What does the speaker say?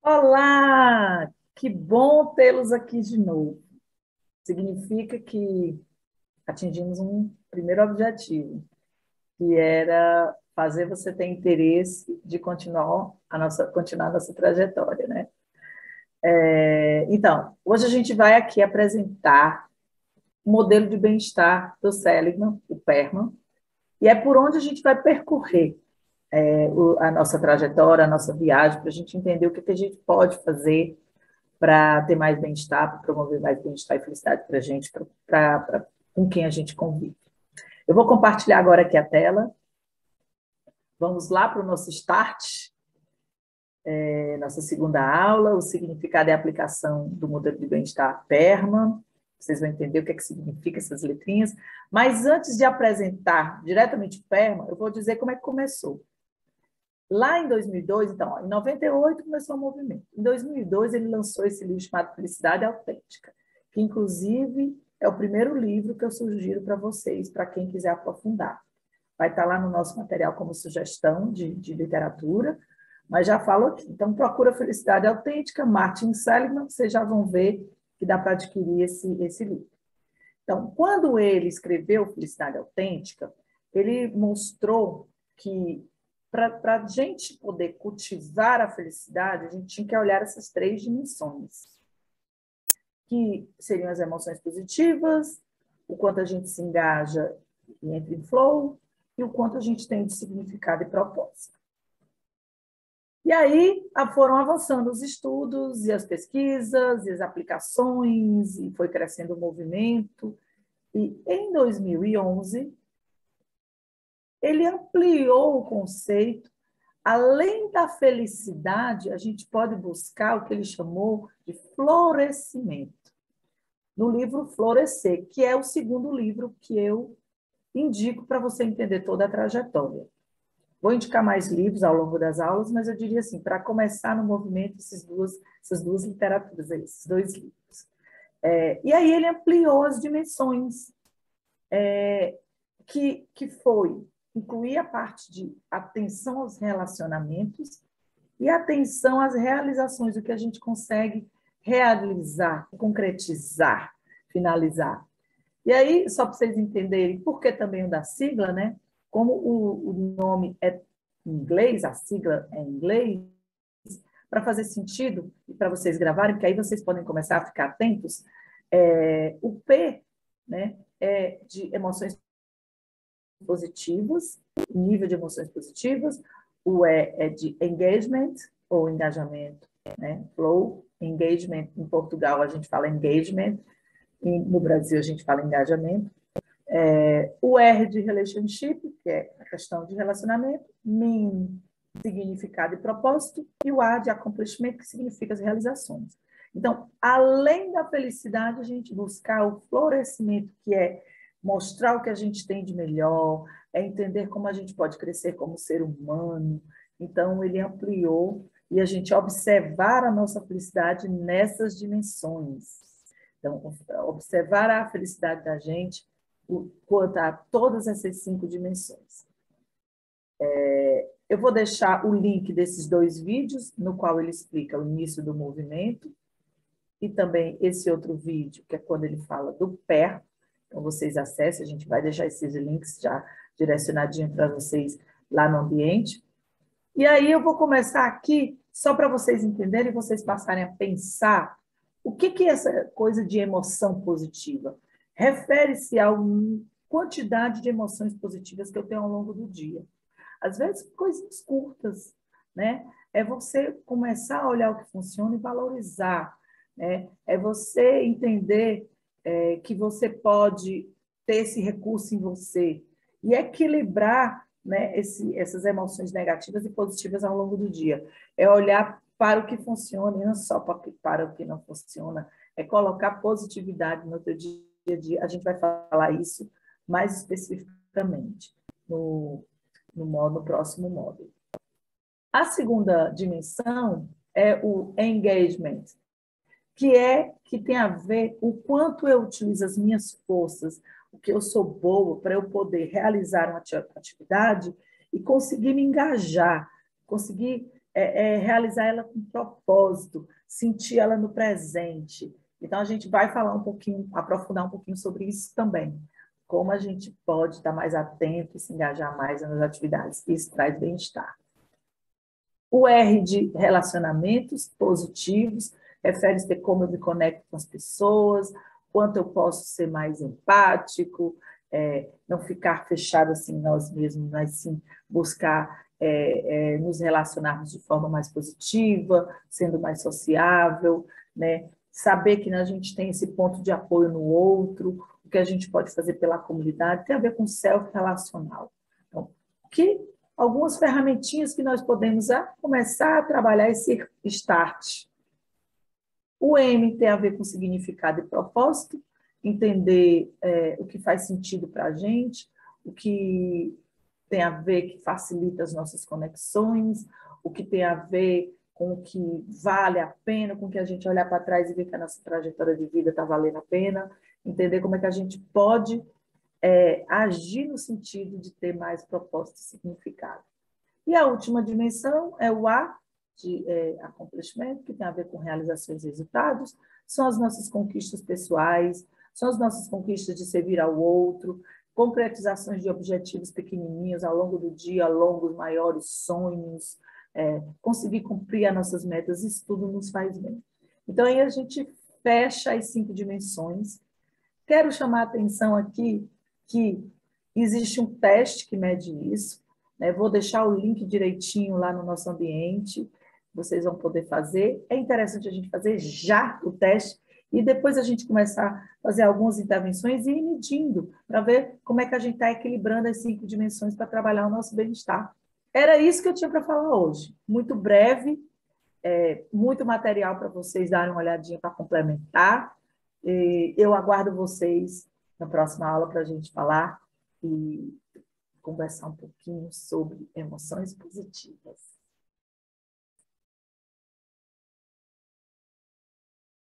Olá! Que bom tê-los aqui de novo. Significa que atingimos um primeiro objetivo, que era fazer você ter interesse de continuar a nossa trajetória, né? Então, hoje a gente vai aqui apresentar o modelo de bem-estar do Seligman, o PERMA, e é por onde a gente vai percorrer a nossa trajetória, a nossa viagem, para a gente entender o que a gente pode fazer para ter mais bem-estar, para promover mais bem-estar e felicidade para a gente, com quem a gente convive. Eu vou compartilhar agora aqui a tela. Vamos lá para o nosso start, nossa segunda aula, o significado e a aplicação do modelo de bem-estar PERMA. Vocês vão entender o que significa essas letrinhas. Mas antes de apresentar diretamente o PERMA, eu vou dizer como é que começou. Lá em 2002, então, em 98 começou o movimento. Em 2002 ele lançou esse livro chamado Felicidade Autêntica, que inclusive é o primeiro livro que eu sugiro para vocês, para quem quiser aprofundar. Vai estar lá no nosso material como sugestão de literatura, mas já falo aqui. Então, procura Felicidade Autêntica, Martin Seligman, vocês já vão ver que dá para adquirir esse livro. Então, quando ele escreveu Felicidade Autêntica, ele mostrou que para a gente poder cultivar a felicidade, a gente tinha que olhar essas três dimensões, que seriam as emoções positivas, o quanto a gente se engaja e entra em flow, e o quanto a gente tem de significado e propósito. E aí foram avançando os estudos e as pesquisas e as aplicações, e foi crescendo o movimento. E em 2011, ele ampliou o conceito. Além da felicidade, a gente pode buscar o que ele chamou de florescimento. No livro Florescer, que é o segundo livro que eu indico para você entender toda a trajetória. Vou indicar mais livros ao longo das aulas, mas eu diria assim, para começar no movimento, essas duas literaturas, esses dois livros. E aí ele ampliou as dimensões, que foi incluir a parte de atenção aos relacionamentos e atenção às realizações, o que a gente consegue realizar, concretizar, finalizar. E aí, só para vocês entenderem por que também o da sigla, né? Como o nome é em inglês, a sigla é em inglês, para fazer sentido e para vocês gravarem, porque aí vocês podem começar a ficar atentos, o P, né, é de emoções positivas, nível de emoções positivas, o E é de engagement, ou engajamento, né? Flow, engagement, em Portugal a gente fala engagement, e no Brasil a gente fala engajamento. O R de relationship, que é a questão de relacionamento, mean, significado e propósito, e o A de accomplishment, que significa as realizações. Então, além da felicidade, a gente buscar o florescimento, que é mostrar o que a gente tem de melhor, é entender como a gente pode crescer como ser humano. Então, ele ampliou e a gente observar a nossa felicidade nessas dimensões. Então, observar a felicidade da gente quanto a todas essas 5 dimensões. Eu vou deixar o link desses 2 vídeos, no qual ele explica o início do movimento, e também esse outro vídeo, que é quando ele fala do pé. Então, vocês acessem, a gente vai deixar esses links já direcionadinhos para vocês lá no ambiente. E aí eu vou começar aqui, só para vocês entenderem e vocês passarem a pensar o que é essa coisa de emoção positiva. Refere-se a uma quantidade de emoções positivas que eu tenho ao longo do dia. Às vezes, coisas curtas, né? É você começar a olhar o que funciona e valorizar, né? É você entender que você pode ter esse recurso em você e equilibrar, né, essas emoções negativas e positivas ao longo do dia. É olhar para o que funciona e não só para o que não funciona. É colocar positividade no teu dia a dia. A gente vai falar isso mais especificamente no próximo módulo. A segunda dimensão é o engagement, que tem a ver o quanto eu utilizo as minhas forças, o que eu sou boa para eu poder realizar uma atividade e conseguir me engajar, conseguir realizar ela com propósito, sentir ela no presente. Então, a gente vai falar um pouquinho, aprofundar um pouquinho sobre isso também. Como a gente pode estar mais atento e se engajar mais nas atividades. Isso traz bem-estar. O R de relacionamentos positivos, refere-se a como eu me conecto com as pessoas, quanto eu posso ser mais empático, não ficar fechado assim em nós mesmos, mas sim buscar nos relacionarmos de forma mais positiva, sendo mais sociável, né? Saber que a gente tem esse ponto de apoio no outro, o que a gente pode fazer pela comunidade, tem a ver com self-relacional. Então, algumas ferramentinhas que nós podemos começar a trabalhar esse start. O M tem a ver com significado e propósito, entender o que faz sentido para a gente, o que tem a ver que facilita as nossas conexões, o que tem a ver com o que vale a pena, com que a gente olhar para trás e ver que a nossa trajetória de vida está valendo a pena, entender como é que a gente pode agir no sentido de ter mais propósito e significado. E a última dimensão é o A, de accomplishment, que tem a ver com realizações e resultados, são as nossas conquistas pessoais, são as nossas conquistas de servir ao outro, concretizações de objetivos pequenininhos ao longo do dia, longos, maiores sonhos, conseguir cumprir as nossas metas, isso tudo nos faz bem. Então, aí a gente fecha as 5 dimensões. Quero chamar a atenção aqui que existe um teste que mede isso, né? Vou deixar o link direitinho lá no nosso ambiente, vocês vão poder fazer. É interessante a gente fazer já o teste e depois a gente começar a fazer algumas intervenções e ir medindo para ver como é que a gente está equilibrando as 5 dimensões para trabalhar o nosso bem-estar. Era isso que eu tinha para falar hoje. Muito breve, muito material para vocês darem uma olhadinha para complementar. E eu aguardo vocês na próxima aula para a gente falar e conversar um pouquinho sobre emoções positivas.